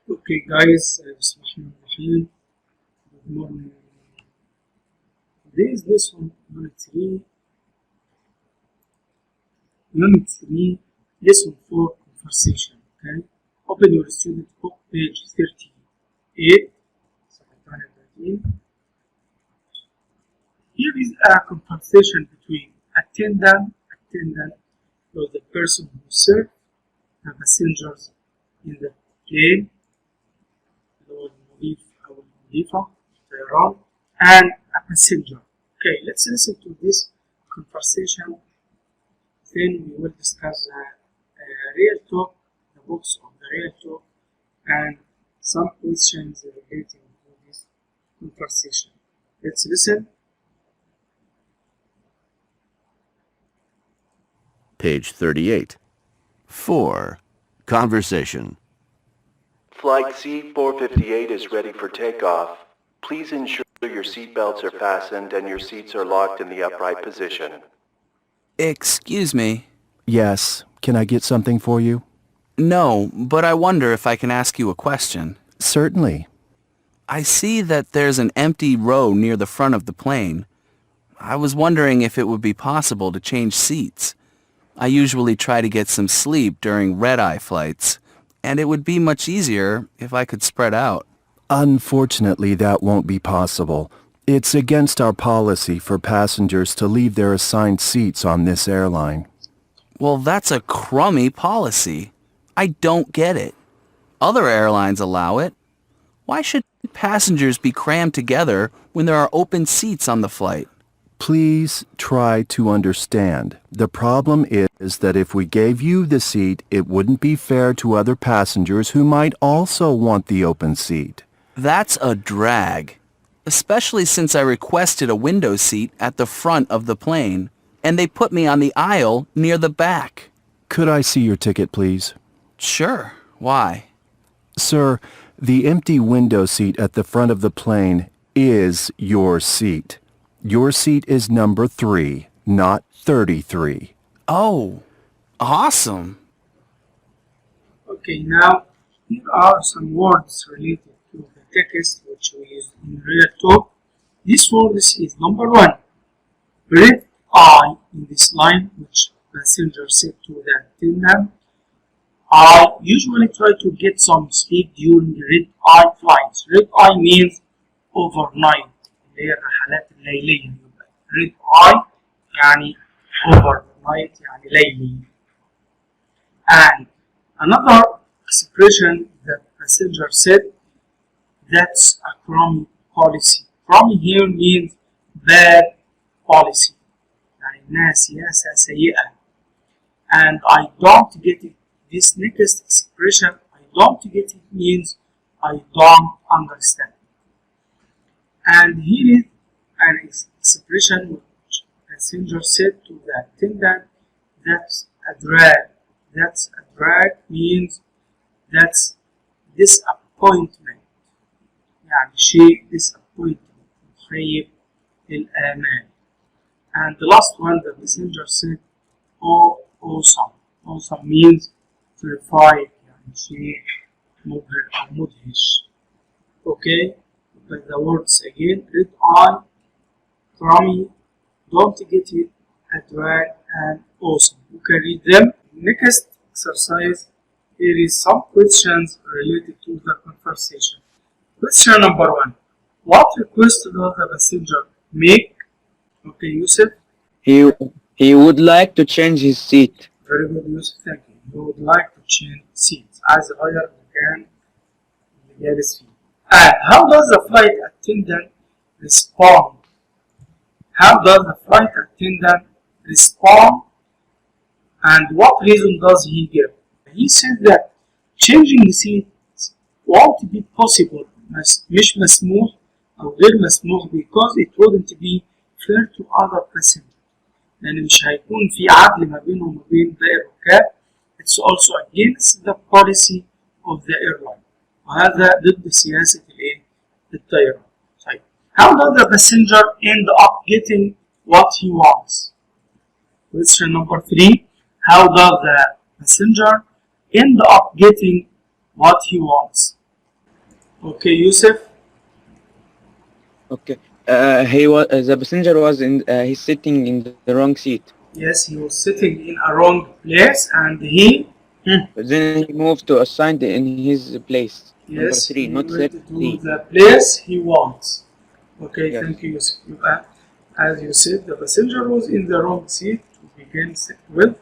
Okay guys, Bismillahirrahmanirrahim. Good morning. Today's lesson Unit 3, Lesson 4, Conversation. Okay, open your student book, page 38. صفحة 38. Here is a conversation between attendant was the person who served the passengers in the plane, and a passenger. Okay, let's listen to this conversation. Then we will discuss real talk, the books of the real talk, and some questions relating to this conversation. Let's listen. Page 38. 4. Conversation. Flight C-458 is ready for takeoff. Please ensure your seatbelts are fastened and your seats are locked in the upright position. Excuse me. Yes, can I get something for you? No, but I wonder if I can ask you a question. Certainly. I see that there's an empty row near the front of the plane. I was wondering if it would be possible to change seats. I usually try to get some sleep during red-eye flights, and it would be much easier if I could spread out. Unfortunately, that won't be possible. It's against our policy for passengers to leave their assigned seats on this airline. Well, that's a crummy policy. I don't get it. Other airlines allow it. Why should passengers be crammed together when there are open seats on the flight? Please try to understand. The problem is that if we gave you the seat, it wouldn't be fair to other passengers who might also want the open seat. That's a drag, especially since I requested a window seat at the front of the plane, and they put me on the aisle near the back. Could I see your ticket, please? Sure. Why? Sir, the empty window seat at the front of the plane is your seat. Your seat is number 3, not 33. Oh, awesome. Okay, now here are some words related to the text which we use in real talk. This word is number 1. Red eye in this line, which passenger said to the attendant. I usually try to get some sleep during red eye flights. Red eye means overnight. اللي هي الرحلات الليلية. red eye يعني overnight يعني ليلي. And another expression that passenger said, that's a crummy policy. Crummy here means bad policy. يعني إنها سياسة سيئة. And I don't get it. This next expression, I don't get it, means I don't understand. And here is an expression which passenger said to the attendant, that's a drag. That's a drag means that's disappointment. يعني شيء disappointment. خيب الآمال. And the last one, the passenger said, oh, awesome. Awesome means terrified. يعني شيء مبهر أو مدهش. Okay. But the words again, red eye, crummy, don't get it, a drag, and awesome. You can read them. Next exercise, here is some questions related to the conversation. Question number 1. What request does the passenger make? Okay, Yusuf. He would like to change his seat. Very good, Yusuf. Thank you. He would like to change seats. عايز يغير المكان اللي جالس فيه. And how does the flight attendant respond? How does the flight attendant respond? And what reason does he give? He said that changing seats won't be possible. مش مسموح أو غير مسموح because it wouldn't be fair to other passengers. لأن مش هيكون في عدل ما بينهم وما بين باقي الركاب. It's also against the policy of the airline. وهذا ضد سياسة الطيران. طيب. How does the passenger end up getting what he wants? Question number 3. How does the passenger end up getting what he wants? Okay, Yusuf. Okay. The passenger was he's sitting in the wrong seat. Yes, he was sitting in a wrong place and he, But then he moved to assigned in his place. Number yes, 3, he not went 30. to the place he wants. Okay, Yes. thank you, Yusuf. As you said, the passenger was in the wrong seat to begin with.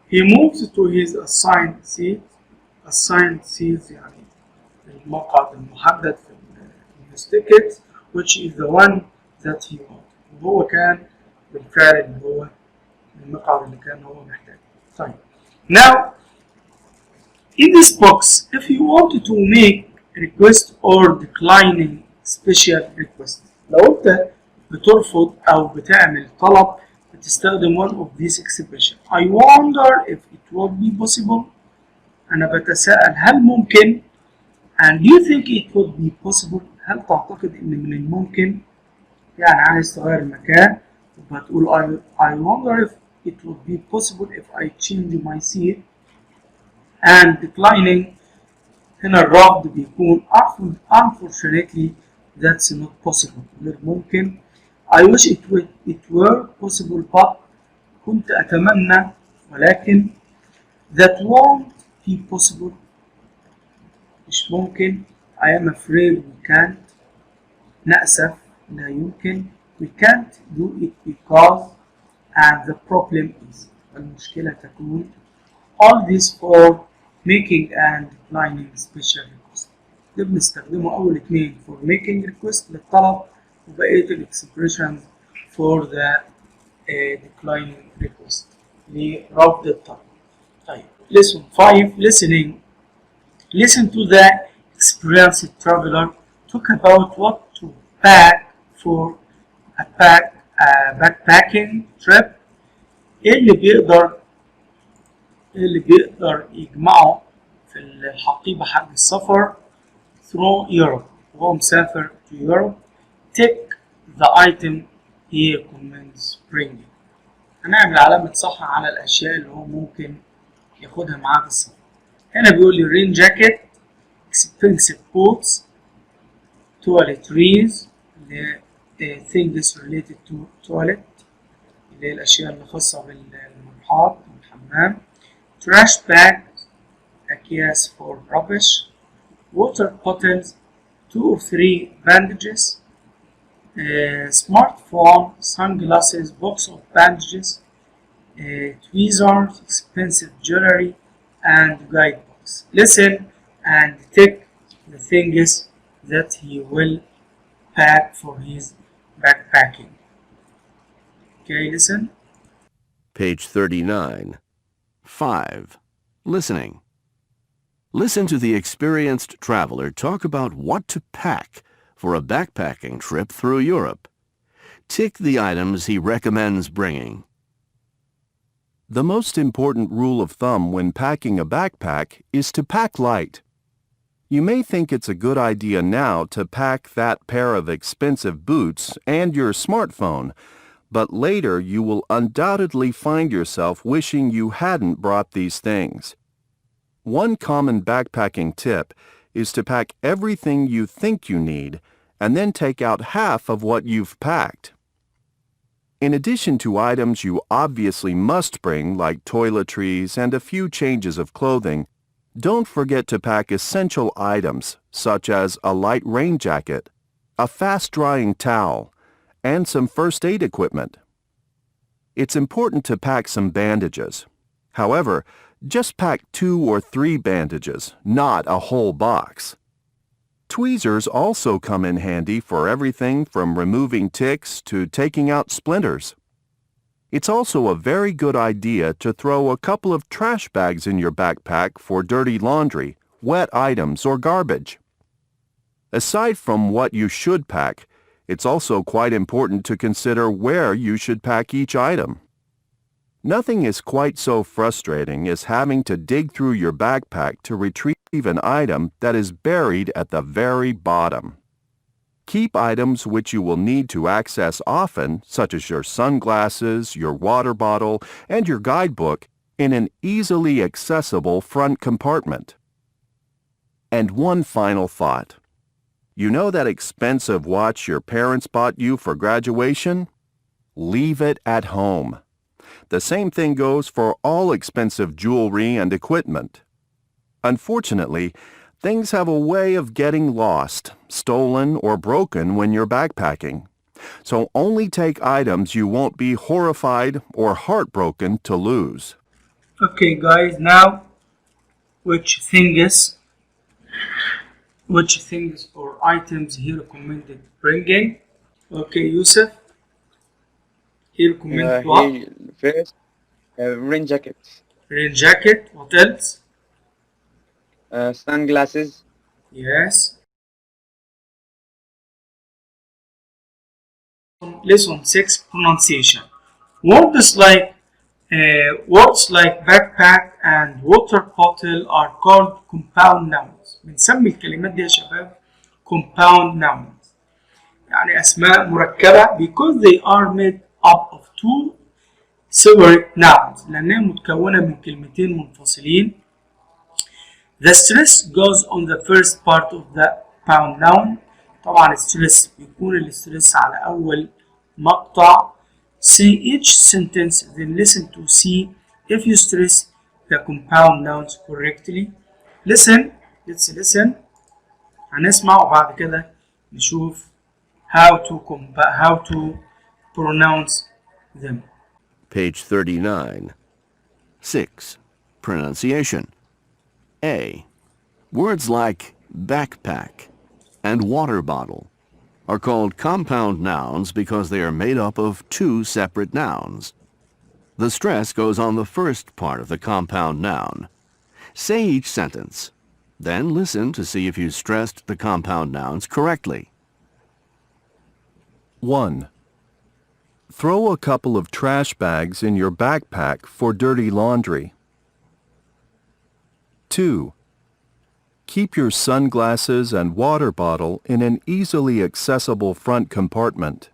He moved to his assigned seat. Assigned seat يعني المقعد المحدد في his ticket, which is the one that he wanted. وهو كان بالفعل اللي هو المقعد اللي كان هو محتاجه. طيب. Now, in this box, if you want to make request or declining special request, لو انت بترفض او بتعمل طلب بتستخدم one of these expression. I wonder if it would be possible. انا بتساءل هل ممكن. And do you think it would be possible? هل تعتقد ان من الممكن؟ يعني عايز تغير المكان وبتقول I wonder if it would be possible if I change my seat. And declining هنا الرفض بيكون unfortunately that's not possible. غير ممكن. I wish it were possible but كنت أتمنى ولكن that won't be possible. مش ممكن. I am afraid we can't. نأسف لا يمكن. We can't do it because and the problem is. المشكلة تكون. All this for making and declining special request. ده بنستخدمه أول اتنين for making request للطلب وبقية الexpressions for the declining request لرفض الطلب. طيب lesson 5 listening. Listen to the experienced traveler talk about what to pack for a backpacking trip. ايه اللي بيقدر يجمعه في الحقيبة حق السفر through Europe وهو مسافر to Europe. Take the item he recommends bringing. هنعمل علامة صح على الأشياء اللي هو ممكن ياخدها معاه في السفر. هنا بيقول لي rain jacket, expensive boots, toiletries things related to toilet اللي هي الأشياء اللي خاصة بالمرحاض والحمام. Trash bags, أكياس for rubbish. Water bottles, 2 or 3 bandages. Smartphone, sunglasses, box of bandages. Tweezers, expensive jewelry, and guidebooks. Listen and take the things that he will pack for his backpacking. Okay, listen. Page 39. 5. Listening. Listen to the experienced traveler talk about what to pack for a backpacking trip through Europe. Tick the items he recommends bringing. The most important rule of thumb when packing a backpack is to pack light. You may think it's a good idea now to pack that pair of expensive boots and your smartphone, but later you will undoubtedly find yourself wishing you hadn't brought these things. One common backpacking tip is to pack everything you think you need and then take out half of what you've packed. In addition to items you obviously must bring, like toiletries and a few changes of clothing, don't forget to pack essential items such as a light rain jacket, a fast-drying towel, and some first aid equipment. It's important to pack some bandages. However, just pack 2 or 3 bandages, not a whole box. Tweezers also come in handy for everything from removing ticks to taking out splinters. It's also a very good idea to throw a couple of trash bags in your backpack for dirty laundry, wet items, or garbage. Aside from what you should pack, it's also quite important to consider where you should pack each item. Nothing is quite so frustrating as having to dig through your backpack to retrieve an item that is buried at the very bottom. Keep items which you will need to access often, such as your sunglasses, your water bottle, and your guidebook, in an easily accessible front compartment. And one final thought. You know that expensive watch your parents bought you for graduation? Leave it at home. The same thing goes for all expensive jewelry and equipment. Unfortunately, things have a way of getting lost, stolen, or broken when you're backpacking. So only take items you won't be horrified or heartbroken to lose. Okay guys, now which things or items he recommended bringing? Okay, Yusuf, he recommended what? He first rain jackets, Rain jacket, what else? sunglasses, Yes. Lesson 6 pronunciation. Words like backpack and water bottle are called compound nouns. بنسمي الكلمات دي يا شباب compound nouns. يعني أسماء مركبة because they are made up of two separate nouns. لأنها متكونة من كلمتين منفصلين. The stress goes on the first part of the compound noun. طبعا stress بيكون الستريس على أول مقطع. Say each sentence, then listen to see if you stress the compound nouns correctly. Listen, let's listen. هنسمع وبعد كده نشوف how to pronounce them. Page 39. 6. Pronunciation. A. Words like backpack and water bottle are called compound nouns because they are made up of two separate nouns. The stress goes on the first part of the compound noun. Say each sentence. Then listen to see if you stressed the compound nouns correctly. 1. Throw a couple of trash bags in your backpack for dirty laundry. 2. Keep your sunglasses and water bottle in an easily accessible front compartment.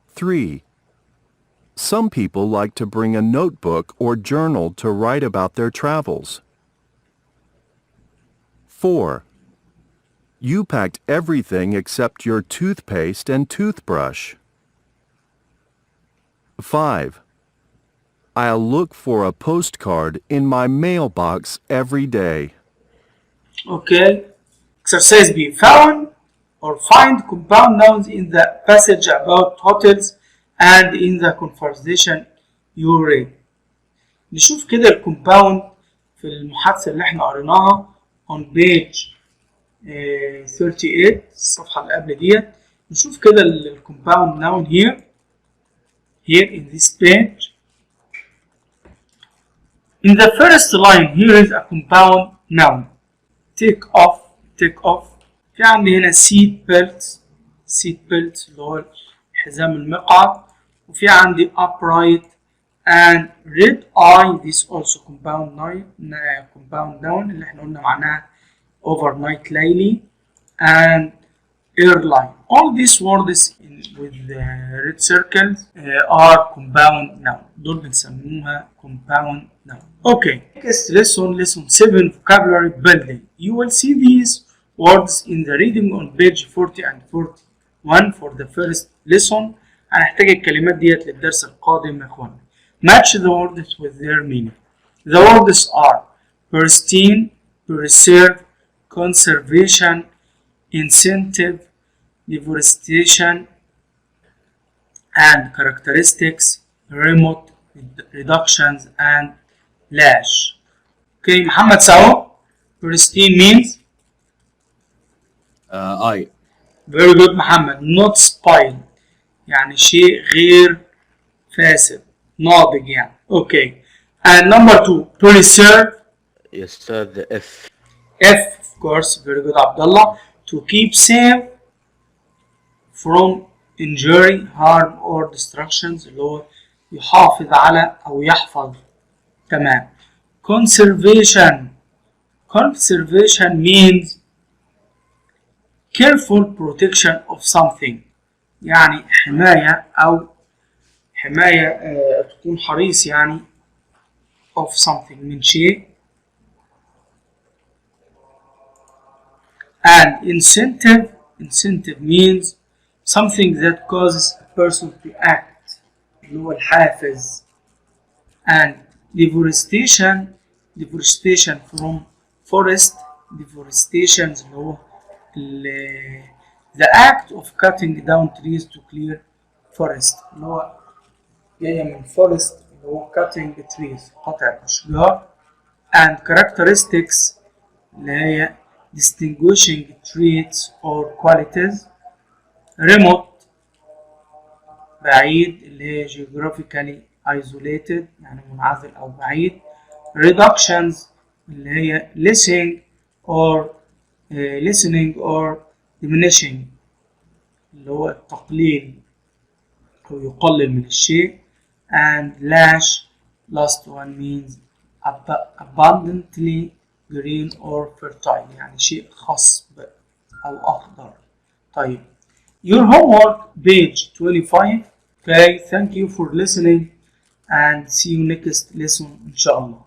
3. Some people like to bring a notebook or journal to write about their travels. 4. You packed everything except your toothpaste and toothbrush. 5. I'll look for a postcard in my mailbox every day. Okay. Exercise B. Found or find compound nouns in the passage about hotels and in the conversation you read. نشوف كده الكومباوند في المحادثة اللي احنا قريناها on page 38 الصفحة اللي قبل ديت. نشوف كده الكومباوند noun here in this page. In the first line here is a compound noun. Take off. في عندي هنا seat belts اللي هو حزام المقعد. وفي عندي upright and red eye. This also compound noun اللي احنا قلنا معناها overnight ليلي and airline. All these words with the red circles are compound noun. دول بنسموها compound noun. Okay, next lesson 7 vocabulary building. You will see these words in the reading on page 40 and 41 for the first lesson. هنحتاج الكلمات ديت للدرس القادم يا اخوانا. Match the words with their meaning. The words are pristine, preserve, conservation, incentive, deforestation, and characteristics, remote, reductions, and lash. Okay, Muhammad Sao, pristine means? I. Very good, Muhammad. Not spoiled. يعني شيء غير فاسد، ناضج يعني. Okay. And number 2, preserve. Yes, sir, the F. F, of course. Very good, Abdullah. To keep safe from injury, harm, or destructions. اللي هو يحافظ على أو يحفظ. تمام. Conservation means careful protection of something. يعني حماية تكون حريص يعني of something من شيء. and incentive means something that causes a person to act اللي هو الحافز. and deforestation from forest deforestation اللي هو the act of cutting down trees to clear forest اللي هو جاية من forest اللي هو cutting trees قطع الأشجار. and characteristics اللي هي distinguishing traits or qualities. remote بعيد اللي هي geographically isolated يعني منعزل أو بعيد. reductions اللي هي listening or diminishing اللي هو التقليل أو يقلل من الشيء. and last one means abundantly green or fertile يعني شيء خصب أو أخضر. طيب your homework page 25. Okay, thank you for listening and see you next lesson إن شاء الله.